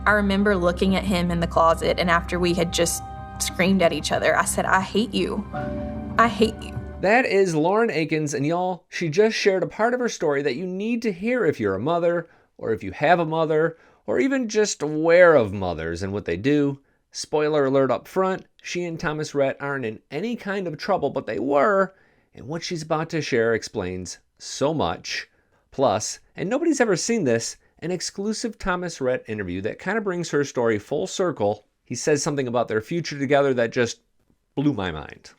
I remember looking at him in the closet, and after we had just screamed at each other, I said, I hate you. I hate you. That is Lauren Akins, and y'all, she just shared a part of her story that you need to hear if you're a mother, or if you have a mother, or even just aware of mothers and what they do. Spoiler alert up front, she and Thomas Rhett aren't in any kind of trouble, but they were, and what she's about to share explains so much. Plus, and nobody's ever seen this, an exclusive Thomas Rhett interview that kind of brings her story full circle. He says something about their future together that just blew my mind.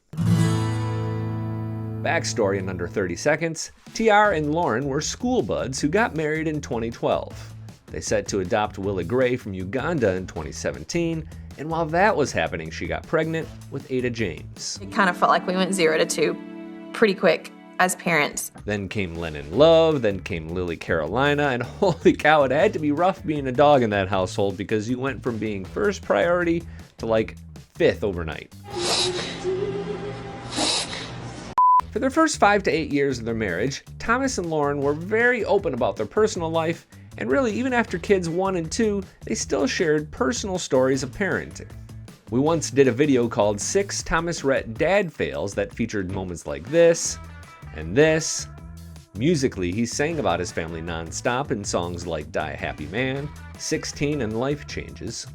Backstory in under 30 seconds, TR and Lauren were school buds who got married in 2012. They set to adopt Willie Gray from Uganda in 2017, and while that was happening, she got pregnant with Ada James. It kind of felt like we went 0 to 2 pretty quick as parents. Then came Lennon Love, then came Lily Carolina, and holy cow, it had to be rough being a dog in that household because you went from being first priority to like 5th overnight. For their first 5 to 8 years of their marriage, Thomas and Lauren were very open about their personal life, and really even after kids 1 and 2, they still shared personal stories of parenting. We once did a video called 6 Thomas Rhett Dad Fails that featured moments like this and this. Musically, he sang about his family nonstop in songs like Die a Happy Man, 16 and Life Changes.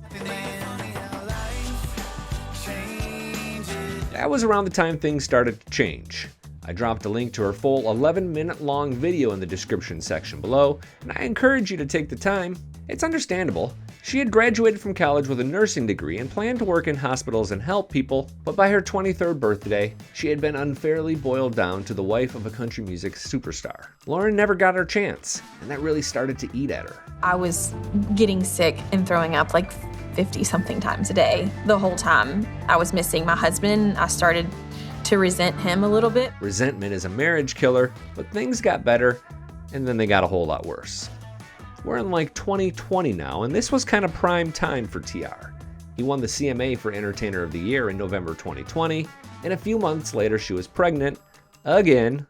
That was around the time things started to change. I dropped a link to her full 11-minute long video in the description section below, and I encourage you to take the time. It's understandable. She had graduated from college with a nursing degree and planned to work in hospitals and help people, but by her 23rd birthday, she had been unfairly boiled down to the wife of a country music superstar. Lauren never got her chance, and that really started to eat at her. I was getting sick and throwing up like 50-something times a day. The whole time I was missing my husband, I started to resent him a little bit. Resentment is a marriage killer, but things got better, and then they got a whole lot worse. We're in like 2020 now, and this was kind of prime time for TR. He won the CMA for Entertainer of the Year in November 2020, and a few months later she was pregnant again.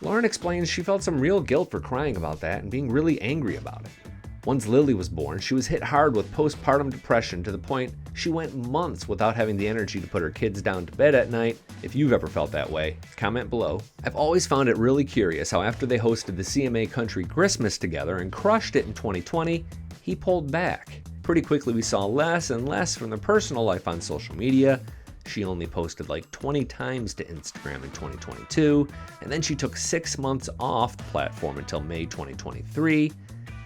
Lauren explains she felt some real guilt for crying about that and being really angry about it. Once Lily was born, she was hit hard with postpartum depression to the point she went months without having the energy to put her kids down to bed at night. If you've ever felt that way, comment below. I've always found it really curious how after they hosted the CMA Country Christmas together and crushed it in 2020, he pulled back. Pretty quickly we saw less and less from their personal life on social media. She only posted like 20 times to Instagram in 2022, and then she took 6 months off the platform until May 2023.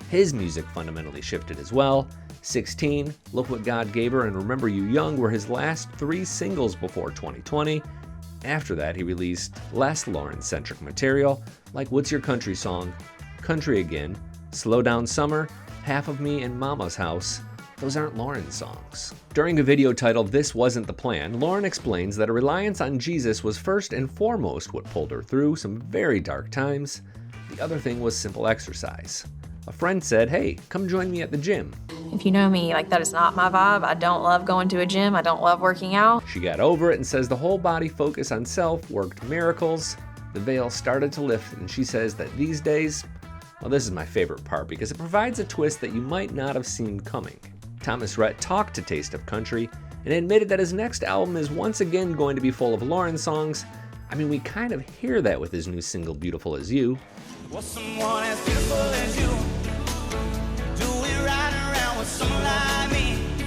His music fundamentally shifted as well. 16, Look What God Gave Her, and Remember You Young were his last 3 singles before 2020. After that, he released less Lauren-centric material, like What's Your Country Song, Country Again, Slow Down Summer, Half of Me, and Mama's House. Those aren't Lauren's songs. During a video titled This Wasn't the Plan, Lauren explains that a reliance on Jesus was first and foremost what pulled her through some very dark times. The other thing was simple exercise. A friend said, hey, come join me at the gym. If you know me, like that is not my vibe. I don't love going to a gym. I don't love working out. She got over it and says the whole body focus on self worked miracles. The veil started to lift, and she says that these days, well, this is my favorite part because it provides a twist that you might not have seen coming. Thomas Rhett talked to Taste of Country and admitted that his next album is once again going to be full of Lauren songs. I mean, we kind of hear that with his new single, Beautiful As You. Was someone as beautiful as you?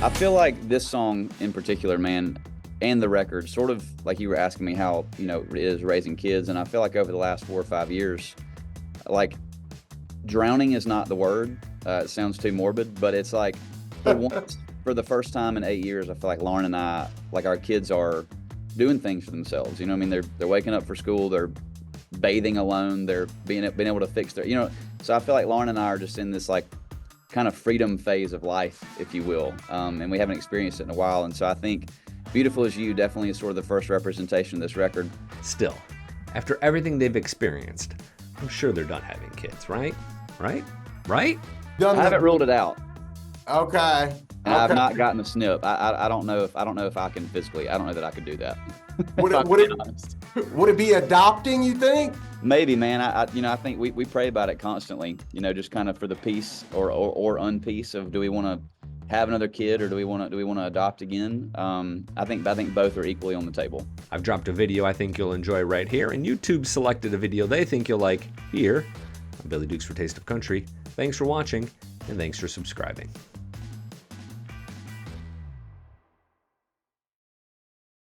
I feel like this song in particular, man, and the record, sort of like you were asking me how, it is raising kids. And I feel like over the last 4 or 5 years, like drowning is not the word. It sounds too morbid, but it's like for the first time in 8 years, I feel like Lauren and I, like our kids are doing things for themselves. You know what I mean? They're waking up for school. They're bathing alone. They're being able to fix their, so I feel like Lauren and I are just in this like kind of freedom phase of life, if you will, and we haven't experienced it in a while. And so I think Beautiful As You definitely is sort of the first representation of this record. Still, after everything they've experienced, I'm sure they're done having kids, right? Right? I haven't ruled it out. Okay. And I've not gotten a snip. I don't know if I can physically. I don't know that I could do that. Would it be adopting, you think? Maybe, man. I think we pray about it constantly. Just kind of for the peace or unpeace of, do we want to have another kid, or do we want to adopt again? I think both are equally on the table. I've dropped a video I think you'll enjoy right here, and YouTube selected a video they think you'll like here. I'm Billy Dukes for Taste of Country. Thanks for watching, and thanks for subscribing.